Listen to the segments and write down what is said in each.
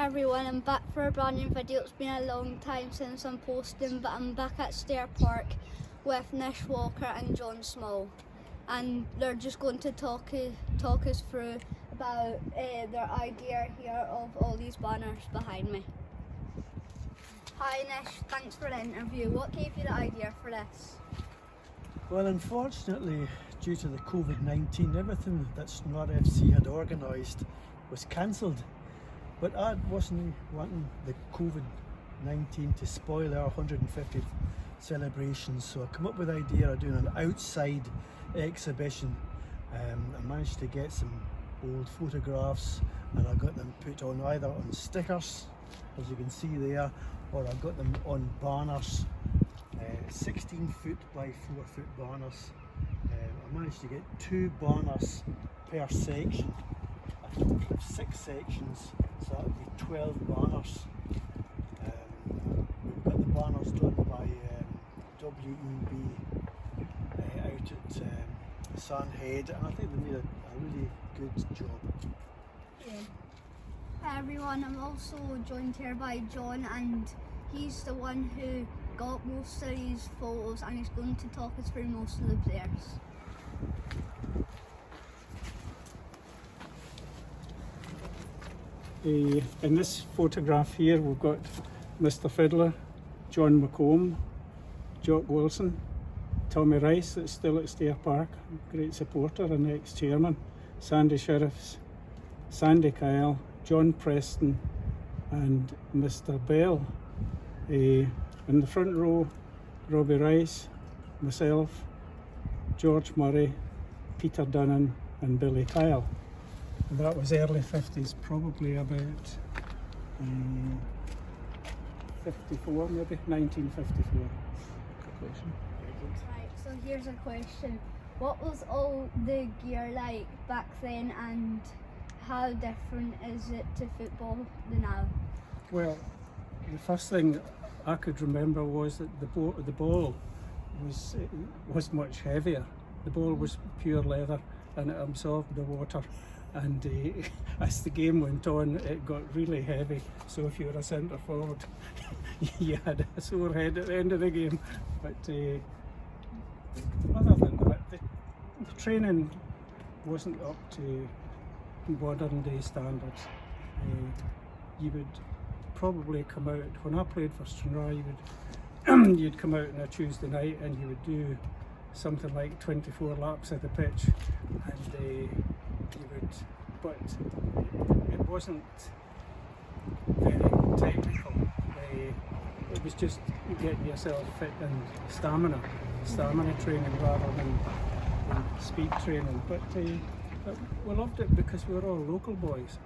everyone, I'm back for a brand new video. It's been a long time since I'm posting, but I'm back at Stair Park with Nish Walker and John Small, and they're just going to talk us through about their idea here of all these banners behind me. Hi Nish, thanks for the interview. What gave you the idea for this? Well, unfortunately, due to the COVID-19, everything that Stranraer FC had organised was cancelled. But I wasn't wanting the COVID-19 to spoil our 150th celebrations, so I come up with the idea of doing an outside exhibition. I managed to get some old photographs, and I got them put on either on stickers, as you can see there, or I got them on banners, 16 foot by 4 foot banners. I managed to get 2 banners per section. I total of 6 sections, so that would be 12 banners. We've got the banners done by WEB out at Sandhead, and I think they made a really good job. Yeah. Hi everyone, I'm also joined here by John, and he's the one who got most of these photos, and he's going to talk us through most of the players. In this photograph here we've got Mr Fiddler, John McComb, Jock Wilson, Tommy Rice, that's still at Stair Park, great supporter and ex-chairman, Sandy Sheriffs, Sandy Kyle, John Preston and Mr Bell. In the front row, Robbie Rice, myself, George Murray, Peter Dunnan and Billy Kyle. That was early 50s, probably about 54, maybe 1954. Right, so here's a question. What was all the gear like back then, and how different is it to football now? Well, the first thing I could remember was that the ball was much heavier. The ball was pure leather and it absorbed the water. And as the game went on, it got really heavy. So if you were a centre forward, you had a sore head at the end of the game. But other than that, the training wasn't up to modern day standards. You would probably come out, when I played for Stranraer, you'd come out on a Tuesday night and you would do something like 24 laps of the pitch, and but it wasn't very technical. It was just getting yourself fit and stamina training rather than speed training. But we loved it because we were all local boys.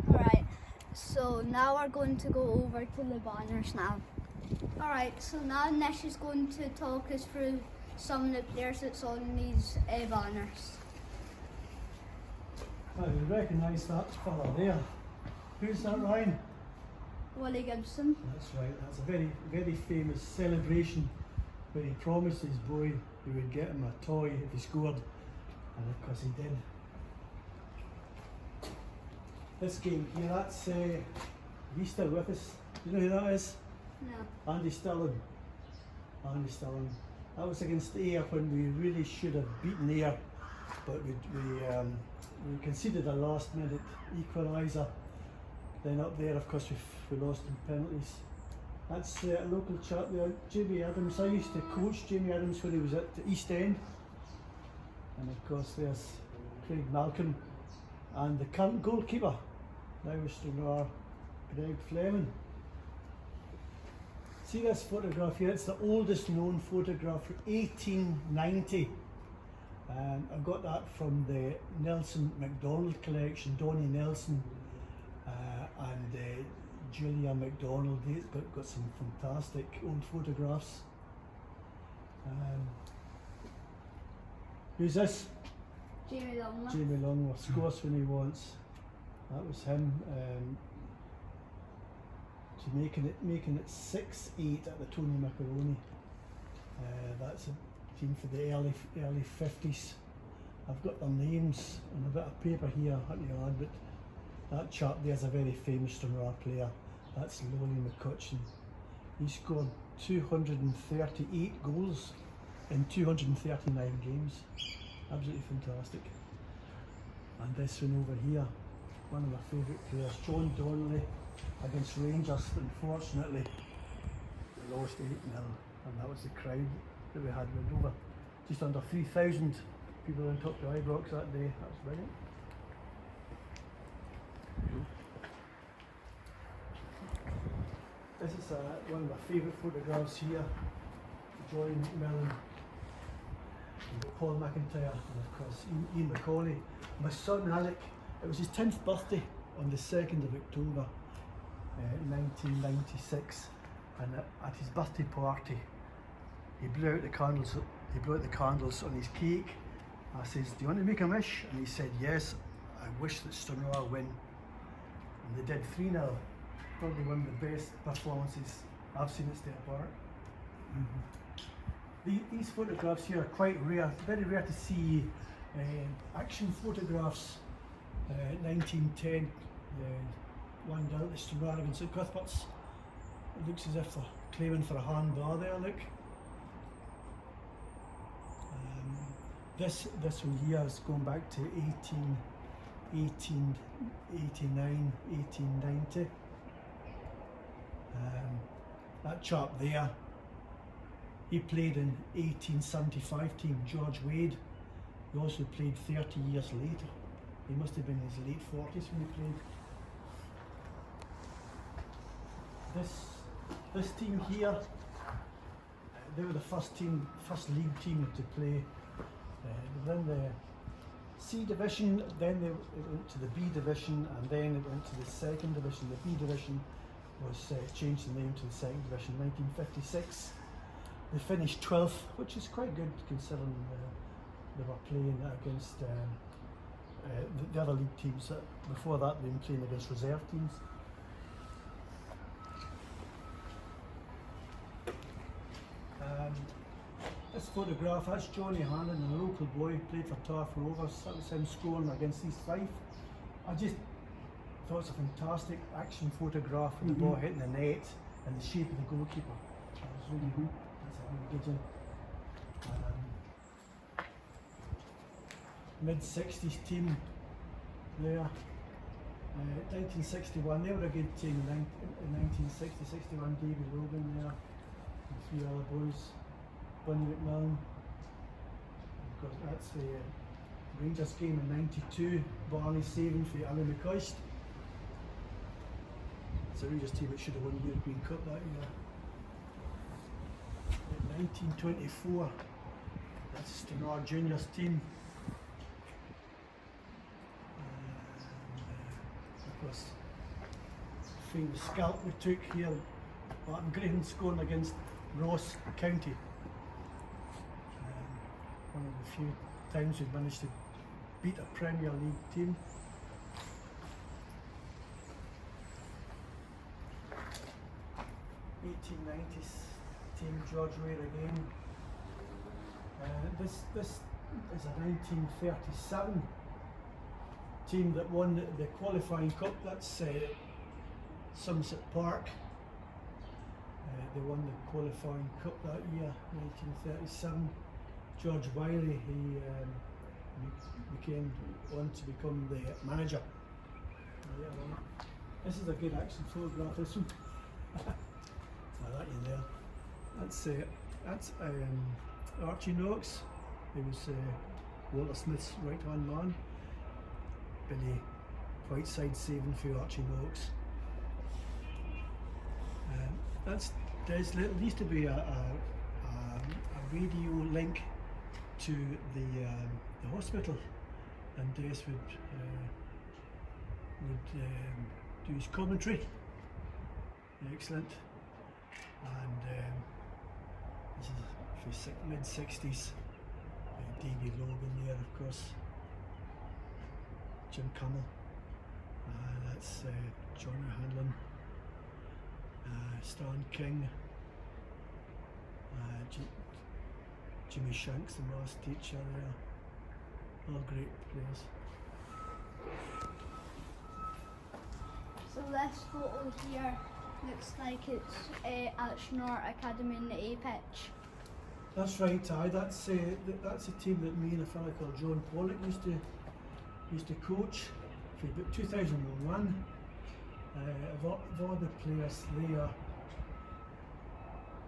Alright, so now we're going to go over to the banners now. Alright, so now Nish is going to talk us through some of the players that's on these banners. I recognise that fella there. Who's that, Ryan? Willie Gibson. That's right, that's a very, very famous celebration where he promised his boy he would get him a toy if he scored, and of course he did. This game here, that's he's still with us. Do you know who that is? No. Andy Stirling. Andy Stirling. That was against Ayr when we really should have beaten Ayr, but we conceded a last minute equaliser. Then up there, of course, we lost in penalties. That's a local chap there, Jamie Adams. I used to coach Jamie Adams when he was at the East End. And of course there's Craig Malcolm, and the current goalkeeper, now with Stranraer, Greg Fleming. See this photograph here, it's the oldest known photograph from 1890. I got that from the Nelson MacDonald collection, Donnie Nelson and Julia MacDonald. They've got some fantastic old photographs. Who's this? Jamie Longworth. Jamie Longworth, scores when he wants. That was him. Making it 6-8 at the Tony Macaroni. That's a team for the early 50s. I've got their names on a bit of paper here at the hand, but that chap there's a very famous Stranraer player. That's Lolly McCutcheon. He scored 238 goals in 239 games. Absolutely fantastic. And this one over here, one of my favourite players, John Donnelly against Rangers. Unfortunately, we lost 8-0, and that was the crowd that we had. We had over just under 3,000 people on top of Ibrox that day. That was brilliant. This is one of my favourite photographs here. Joy Mellon, Paul McIntyre, and of course Ian Macaulay. My son Alec, it was his 10th birthday on the 2nd of October 1996, and at his birthday party he blew out the candles. He blew out the candles on his cake. I says, "Do you want to make a wish?" And he said, "Yes, I wish that Stranraer win." And they did 3-0. Probably one of the best performances I've seen at Stair Park. These photographs here are quite rare. It's very rare to see action photographs. 1910, one down at Stranraer against St Cuthbert's. It looks as if they're claiming for a handbar there, look. This one here is going back to 1889, 1890. That chap there, he played in 1875 team, George Wade. He also played 30 years later. He must have been in his late 40s when he played. This team here, they were the first league team to play. They were in the C division, then it went to the B division, and then it went to the second division. The B division was changed the name to the second division in 1956. They finished 12th, which is quite good considering they were playing against the other league teams. Before that, they were playing against reserve teams. This photograph, that's Johnny Hanlon, a local boy, played for Tarf Rovers. That was him scoring against East Fife. I just thought it was a fantastic action photograph of the ball hitting the net and the shape of the goalkeeper. That was really good. That's a really good one. Mid-60s team there. 1961, they were a good team in 1960-61. David Logan there, and 3 other boys. Bunny McMillan. Of course, that's the Rangers game in '92. Barney saving for Ali McCoist. It's a Rangers team that should have won the European Cup that year. In 1924, that's Stranraer Juniors team. Of course, famous scalp we took here. Martin Graham scoring against Ross County. One of the few times we've managed to beat a Premier League team. '80s team, George Wade again. This is a 1937 team that won the qualifying cup. That's Somerset Park. They won the qualifying cup that year, 1937. George Wiley, he became on to become the manager. This is a good action photograph, this one. That you there. That's Archie Knox. He was Walter Smith's right hand man. Billy Whiteside saving for Archie Knox. There used to be a radio link to the hospital, and Des would do his commentary. Excellent. And this is for mid-60s. Davy Logan there, of course. Jim Cummell. That's Johnny Hanlon. Stan King. Jimmy Shanks, the maths teacher there. All great players. So this photo here looks like it's at Snort Academy in the A pitch. That's right, Ty. That's a team that me and a fellow called John Pollock used to coach for about 2001. Of all the players there,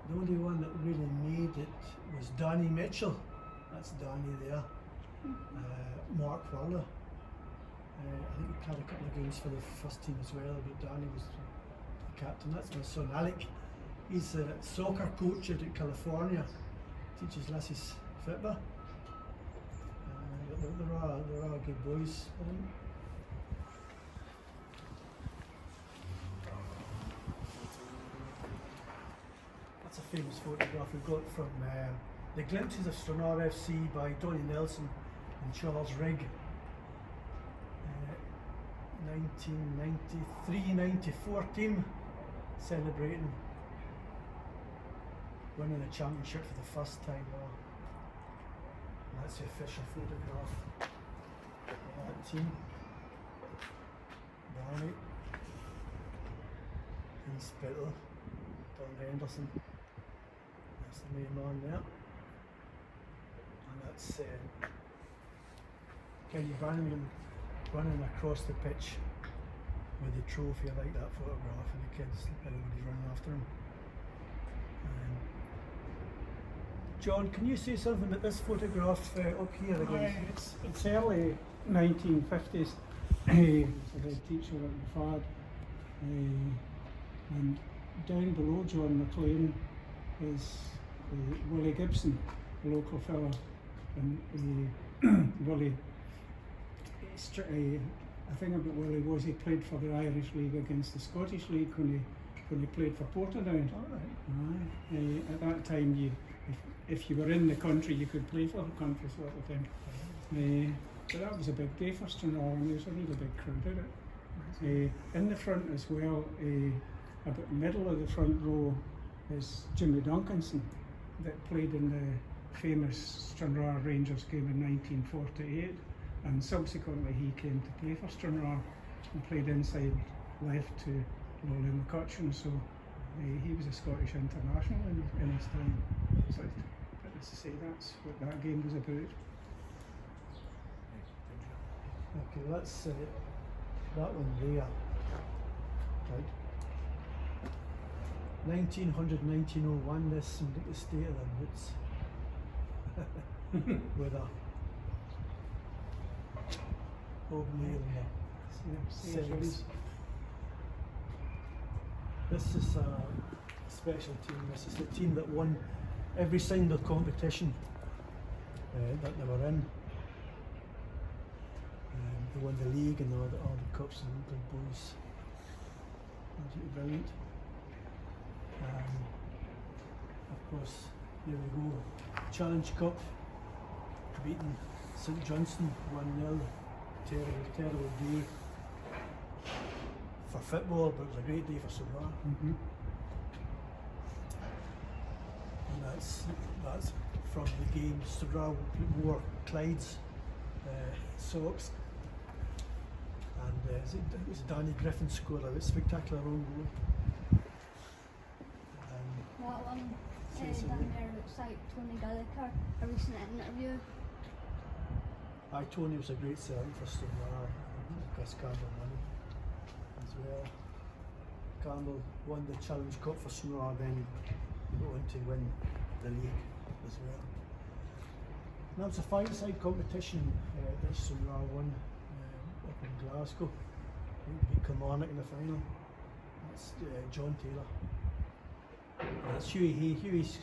the only one that really made it was Danny Mitchell. That's Danny there. Mark Waller. I think he played a couple of games for the first team as well, but Danny was the captain. That's my son Alec. He's a soccer coach out in California. Teaches Lassies football. There are good boys. That's a famous photograph we got from the Glimpses of Stranraer FC by Donnie Nelson and Charles Rigg. 1993-94 team celebrating winning the championship for the first time. And that's the official photograph of that team. Barney, and Spittle, Don Henderson. That's the main man there. And that's Kenny Brannigan running across the pitch with the trophy. I like that photograph, and the kids, everybody's running after him. John, can you say something about this photograph up here again? It's early 1950s. I was a head teacher at the FAD, and down below John McLean is Willie Gibson, a local fella, and Willie. The thing about Willie was he played for the Irish League against the Scottish League when he played for Portadown. At that time, if you were in the country, you could play for the country sort of thing. But that was a big day for Stranraer, and there was a really big crowd at it. In the front as well, about the middle of the front row is Jimmy Duncanson, that played in the famous Stranraer Rangers game in 1948. And subsequently he came to play for Stranraer and played inside left to Lolly McCutcheon, so he was a Scottish international in his time. So, but as I say, that's what that game was about. Okay, that's that one there. Right. 1901, this seemed like the state of the boots. With a O'Neill in the 70s. This is a special team. This is the team that won every single competition that they were in. They won the league and all the cups and the boys. Absolutely brilliant. Of course, here we go. Challenge Cup, beating St Johnstone 1-0. Terrible day for football, but it was a great day for Stranraer. And that's from the game. Stranraer wore Clyde's socks, and it was Danny Griffin scored a spectacular own goal. That one down there looks like Tony Gallagher, a recent interview. Tony was a great servant for Stranraer. Gus Campbell won it as well. Campbell won the Challenge Cup for Stranraer, then went on to win the league as well. And that was a five-side competition that Stranraer won up in Glasgow. They beat Kilmarnock in the final. That's John Taylor. That's Hughie Hay. Hughie's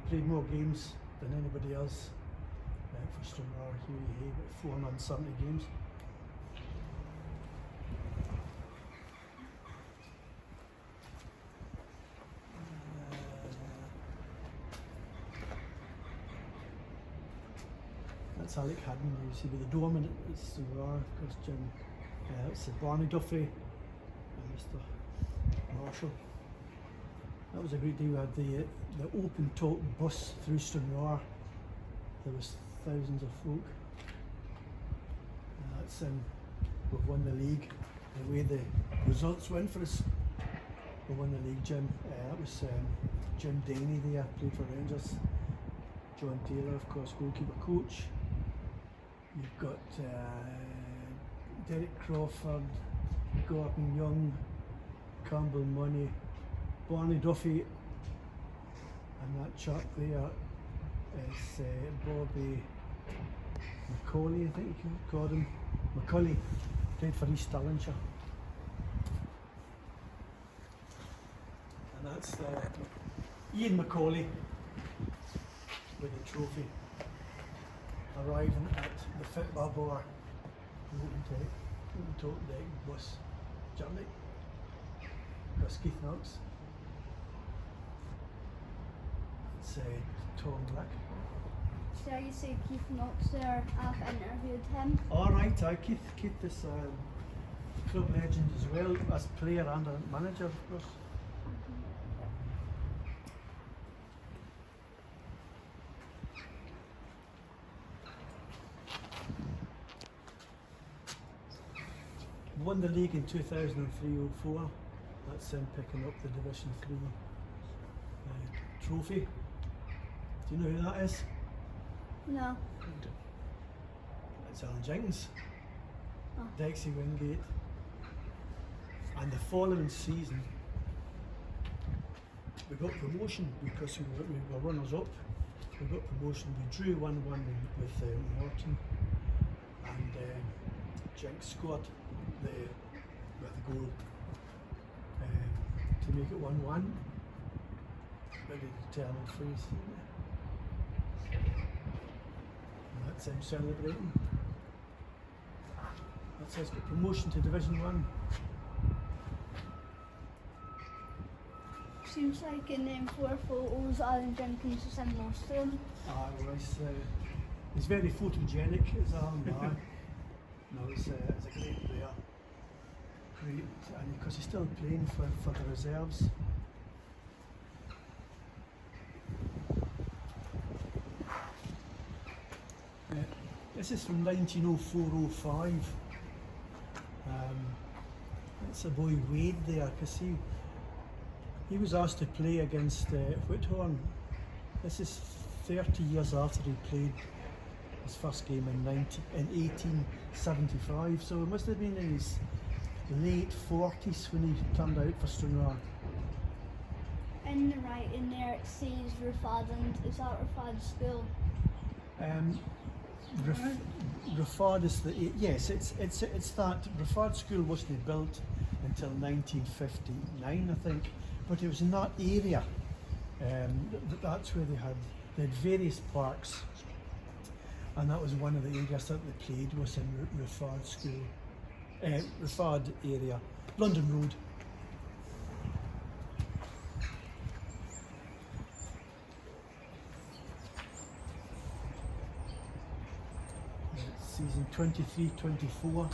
played more games than anybody else for Stranraer. Hughie Hay, about 470 games. That's Alec Haddon. You see with the dominant it's Stranraer, Christian. It's Barney Duffy and Mr. Marshall. That was a great day. We had the open top bus through Stranraer. There was thousands of folk. that's we've won the league. The way the results went for us, we won the league, Jim. That was Jim Daney there, played for Rangers. John Taylor, of course, goalkeeper coach. You've got Derek Crawford, Gordon Young, Campbell Money, Barney Duffy, and that chap there is Bobby Macaulay, I think you called him. Macaulay, played for East Stirlingshire. And that's Ian Macaulay with the trophy, arriving at the football bar, top deck bus Germany. Got Keith Knox. It's Tom Black. So you say Keith Knox there, I've interviewed him. Alright, Keith is club legend as well, as player and a manager, of course. Won the league in 2003-04. That's him picking up the Division 3 trophy. Do you know who that is? No. It's Alan Jenkins, Oh. Dexy Wingate. And the following season, we got promotion because we were runners up. We got promotion. We drew 1-1 with Morton, and Jenks scored the goal to make it 1-1. Very determined freeze. And that's him celebrating. That's us get promotion to Division 1. Seems like in them 4 photos, Alan Jenkins is in most of them. He's very photogenic, is Alan. No, he's a great player. Great, and because he's still playing for the reserves. This is from 1904-05. That's a boy Wade there, because he was asked to play against Whithorn. This is 30 years after he played his first game in 1875, so it must have been in his late 40s when he turned out for Stranraer. In the writing there it says Rafadland. Is that Rafad School? Rafad is yes, it's that. Rafad School wasn't built until 1959, I think, but it was in that area. That's where they had various parks, and that was one of the areas that they played was in Rafad School, Rafad area, London Road. Season 23-24.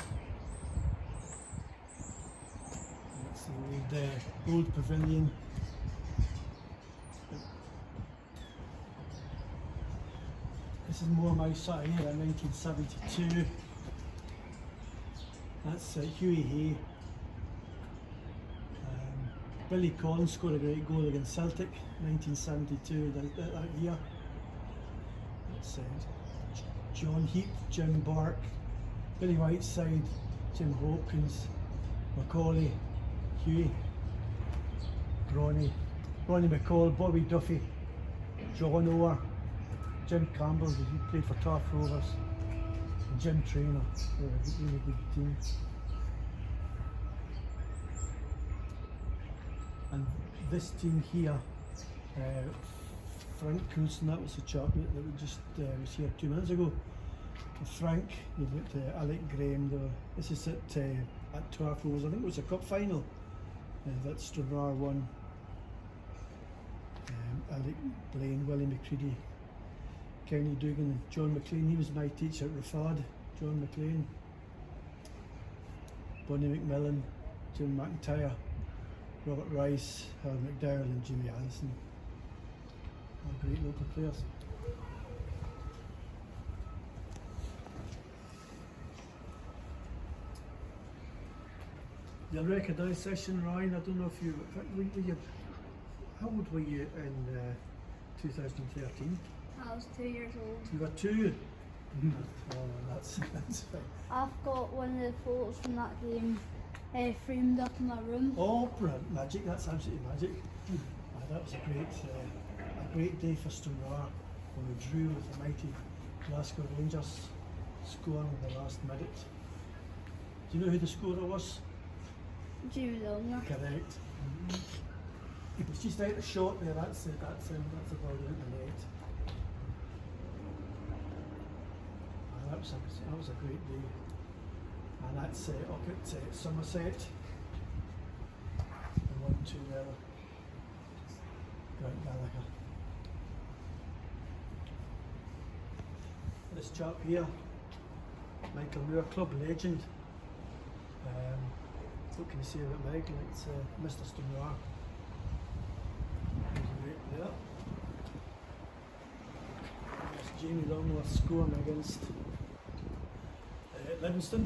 That's the old pavilion. This is more my side here, 1972. That's Hughie Hay. Billy Collins scored a great goal against Celtic, 1972, that year. That's John Heap, Jim Burke, Billy Whiteside, Jim Hopkins, Macaulay, Hughie, Ronnie McCall, Bobby Duffy, John Orr, Jim Campbell, he played for Taff Rovers, and Jim Traynor. They were a really good team. And this team here, Frank Coulson, that was the chap that just was here 2 minutes ago. Frank, you've got Alec Graham there. This is at Taff Rovers. I think it was a cup final that Stranraer won. Alec Blaine, Willie McCready, Kenny Dugan, and John McLean. He was my teacher at Rafad, John McLean. Bonnie McMillan, Jim McIntyre, Robert Rice, Howard McDowell, and Jimmy Allison. All great local players. You'll recognise this one, Ryan. I don't know if you, how old were you in 2013? I was 2 years old. You were 2? Oh, that's fine. I've got one of the photos from that game framed up in my room. Oh, brilliant. Magic, that's absolutely magic. That was a great day for Stranraer when we drew with the mighty Glasgow Rangers, scoring in the last minute. Do you know who the scorer was? Jimmy Longner. Correct. It's just out the shot there, that's him, that's the ball out the net. That was a great day. And that's up at Somerset. The 1-2 there. Grant Gallagher. This chap here, Michael Moore, club legend. What can you say about Michael? It's Mr. Stranraer. He's a great player. There's Jamie Longworth scoring against Livingston.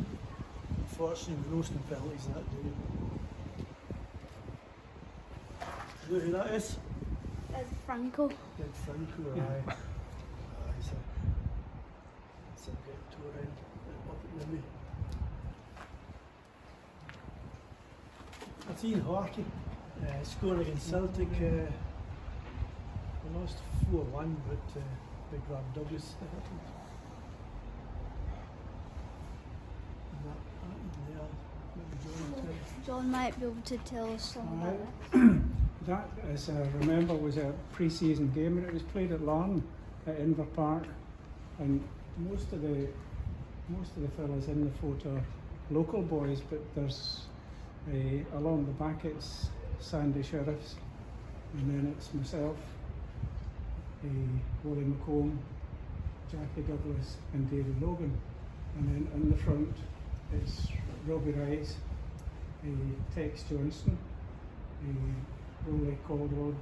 Unfortunately, we roasting penalties that day. Do you know who that is? It's Franco. Big Franco, aye. It's a great tour in up at Limby. That's Ian Harkey scoring against Celtic. We lost 4-1, but big Rob Douglas. John might be able to tell us something about That, as I remember, was a pre-season game, and it was played at Larne at Inver Park, and most of the fellas in the photo are local boys, but there's along the back it's Sandy Sheriffs, and then it's myself, Wally McComb, Jackie Douglas and David Logan, and then in the front it's Robbie Rice, Tex Johnston, Rolly Caldwell,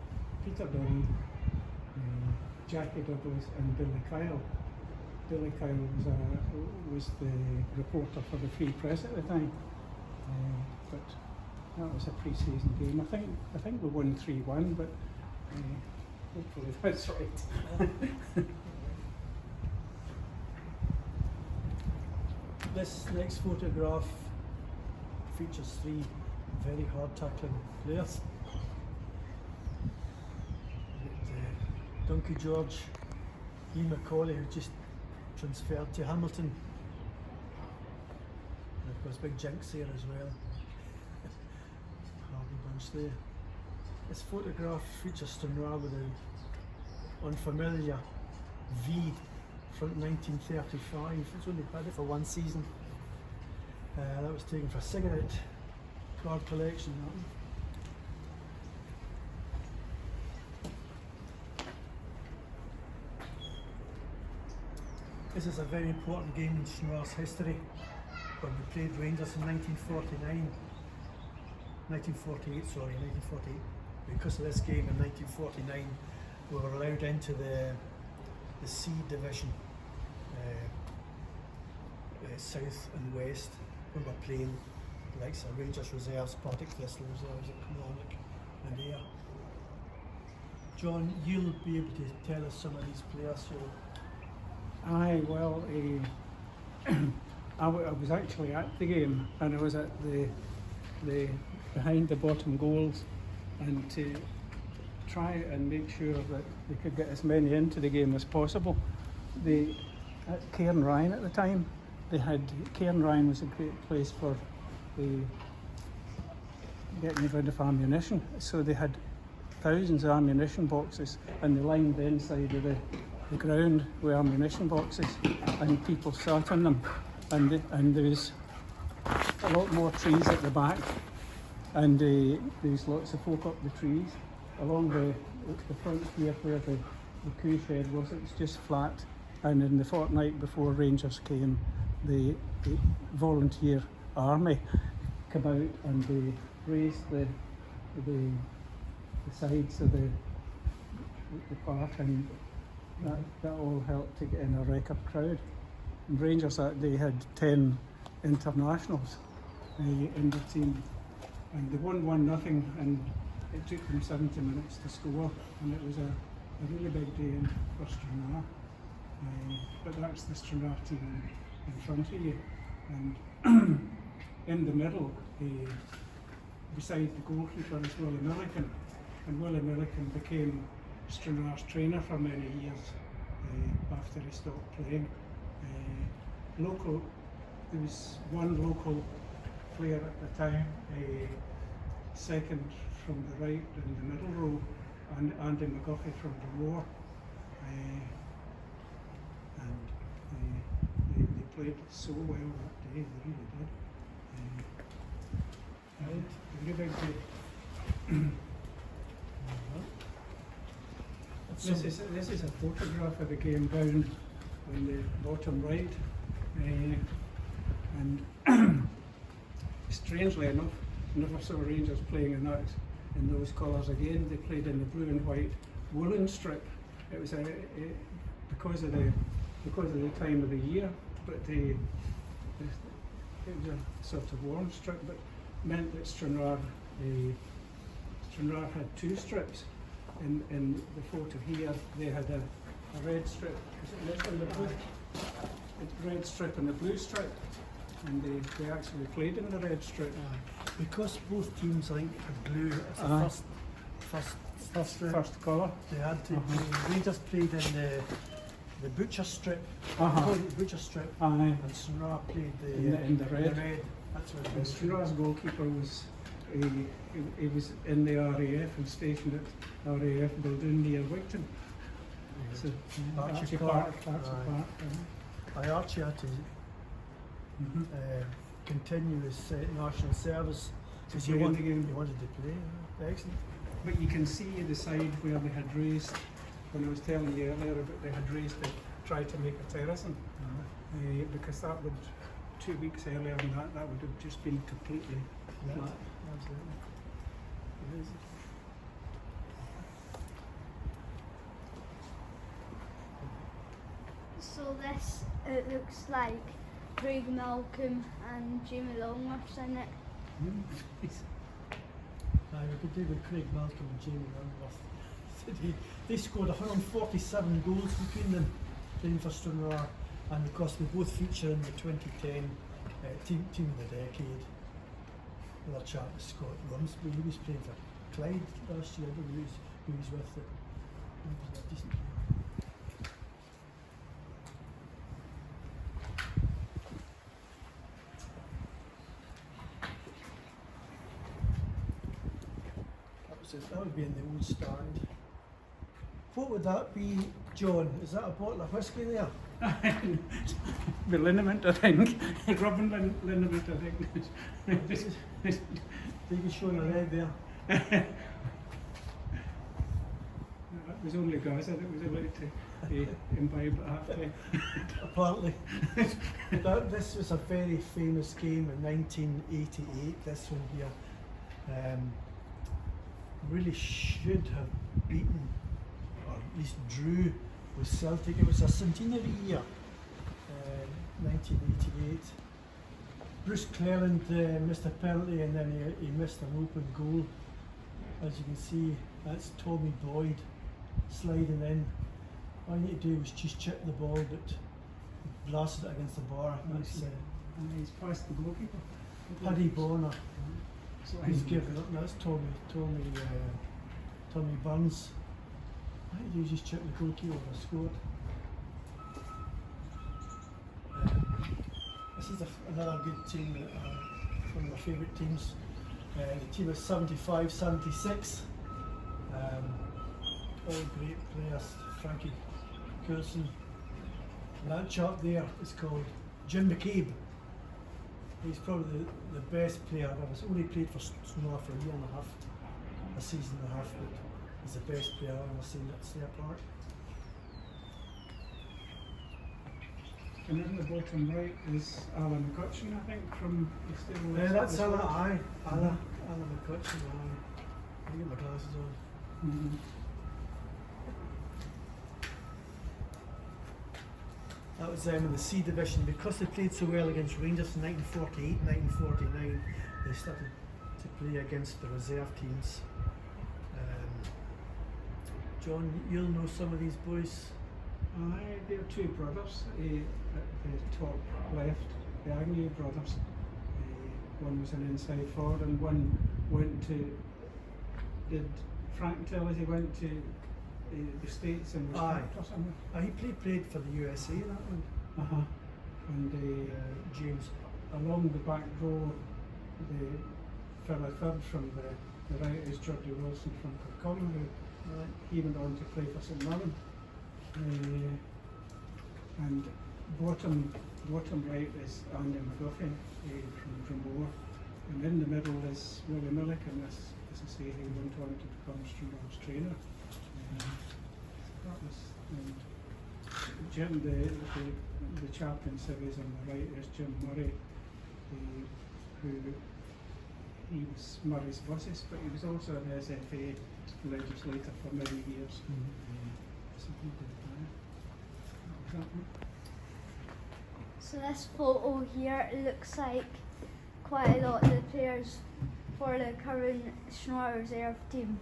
Peter Dunn, Jackie Douglas and Billy Kyle. Billy Kyle was the reporter for the Free Press at the time, but that was a pre-season game. I think we won 3-1, but hopefully that's right. This next photograph features 3 very hard tackling players. Donkey George, Ian Macaulay, who just transferred to Hamilton. And of course Big Jinx there as well. Hardy bunch there. This photograph features Stranraer with an unfamiliar V from 1935. It's only had it for 1 season. That was taken for a cigarette card collection. This is a very important game in Stranraer's history. When we played Rangers in 1948, because of this game in 1949, we were allowed into the C division, south and west. We were playing the likes of Rangers reserves, Partick Thistle reserves at Kilmarnock and Ayr. John, you'll be able to tell us some of these players. Aye, well, I was actually at the game, and I was at the behind the bottom goals, and to try and make sure that they could get as many into the game as possible. At Cairn Ryan at the time, Cairn Ryan was a great place for getting rid of ammunition, so they had thousands of ammunition boxes, and they lined the inside of the ground with ammunition boxes, and people sat on them, and there was a lot more trees at the back, and there was lots of folk up the trees. Along the front here where the coup shed was, it was just flat, and in the fortnight before Rangers came, the volunteer army came out and they raised the sides of the park, and that all helped to get in a record crowd. And Rangers that day had 10 internationals in the team, and they won 1-0, and it took them 70 minutes to score, and it was a really big day for Stranraer. But that's the Stranraer team in front of you, and in the middle, beside the goalkeeper, is Willie Milliken, and Willie Milliken became Stranraer's trainer for many years after he stopped playing. There was one local player at the time, second from the right in the middle row, and Andy McGuffey from the lower. And they played so well that day, they really did. Really big day. This is a photograph of the game down on the bottom right, and strangely enough, never saw Rangers playing in those colours again. They played in the blue and white woolen strip. It was because of the time of the year, but it was a sort of warm strip, but meant that Stranraer had two strips. In the photo here, they had a red strip. Is it this one, the blue? A red strip and a blue strip, and they actually played in the red strip. Because both teams, I think, had blue as the first colour. They had to. Rangers played in the butcher strip. The butcher strip. And Stranraer played in the red. That's what it was. Stranraer's goalkeeper was he was in the RAF and stationed at RAF building near Wigton. So Archie Park. Archie had to continue his national service because he wanted to play. Excellent. But you can see the side where they had raised, when I was telling you earlier about they had raised to try to make a terracing, because that would, 2 weeks earlier than that would have just been completely flat. Absolutely. It is. So this, it looks like Craig Malcolm and Jamie Longworth's in it. We could do with Craig Malcolm and Jamie Longworth. They scored 147 goals between them playing for Stranraer, and of course they both feature in the 2010 team of the decade. Another chap was Scott Rumsby. He was playing for Clyde last year. I don't know who he was with. He was a decent player. That would be in the old stand. What would that be, John? Is that a bottle of whiskey there? The liniment, I think. Robin liniment, I think. Did you show your red there? It was only Gaza that was allowed to imbibe at half time. Apparently. This was a very famous game in 1988. This one here. Really should have beaten, or at least drew, with Celtic. It was a centenary year, 1988. Bruce Cleland missed a penalty, and then he missed an open goal. As you can see, that's Tommy Boyd sliding in. All you need to do was just chip the ball, but blasted it against the bar. That's he's past the goalkeeper. Paddy Bonner. So He's given up. That's Tommy Burns. I think he just checked the goalkeeper and scored. This is another good team, one of my favourite teams. The team is 75-76. All great players. Frankie Coulson. And that chap there is called Jim McCabe. He's probably the best player I've ever seen. Only played for Stranraer for a year and a half, a season and a half, but he's the best player I've ever seen at Stair Park. And in the bottom right is Alan McCutcheon, I think, from the Stable. Yeah, that's Alan. Alan McCutcheon. I get my glasses on. That was them in the C division. Because they played so well against Rangers in 1948, 1949, they started to to play against the reserve teams. John, you'll know some of these boys. They're two brothers at the top left, the Agnew brothers. One was an inside forward and one went to, did Frank tell us he went to the States and was picked or something? He played for the USA, that one. Uh-huh. And James. along the back row, the fella third from the right is Geordie Wilson from Kirkconnell, who he went on to play for St Mirren. And bottom right is Andy McGuffin from Drummoor, and in the middle is Willie Milliken, as I say, he went on to become Stranraer's trainer. That was Jim, the chap in civvies on the right is Jim Murray, who he was Murray's buses, but he was also an SFA legislator for many years. So he did that. So this photo here, it looks like quite a lot of the players for the current Stranraer reserve team.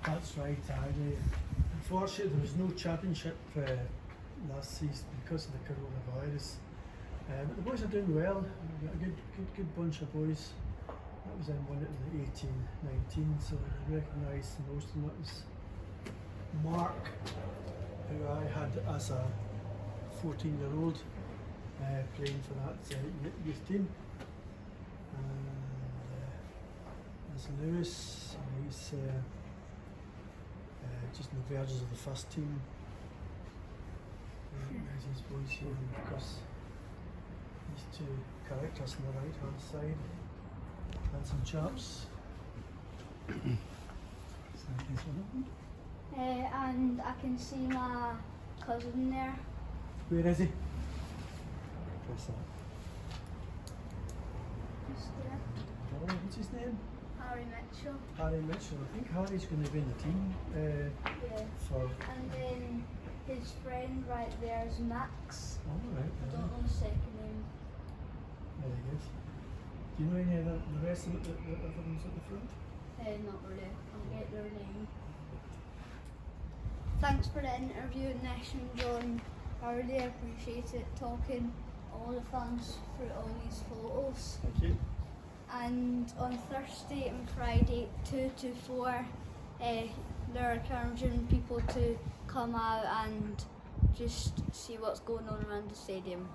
That's right, unfortunately there was no championship last season because of the coronavirus. But the boys are doing well. We've got a good bunch of boys. That was in one of the 18-19, so I recognise most of them. That was Mark, who I had as a 14-year-old playing for that youth team. There's Lewis, he's just in the verges of the first team. There's his boys here, and of course these two characters on the right hand side. Handsome chaps. And I can see my cousin there. Where is he? Press that. Just there. Oh, what's his name? Harry Mitchell. Harry Mitchell. I think Harry's going to be in the team Yeah. for. And then his friend right there is Max. Oh, right. I don't know his second name. Very good. Do you know any of the rest of the other ones at the front? Not really. I'll get their name. Thanks for the interview, Nish and John. I really appreciate it, talking all the fans through all these photos. Thank you. And on Thursday and Friday, 2 to 4, they're encouraging people to come out and just see what's going on around the stadium.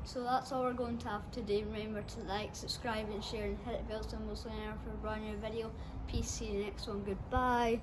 So that's all we're going to have today. Remember to like, subscribe and share and hit the bell symbol so you never for a brand new video. Peace, see you in the next one. Goodbye.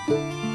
Bye.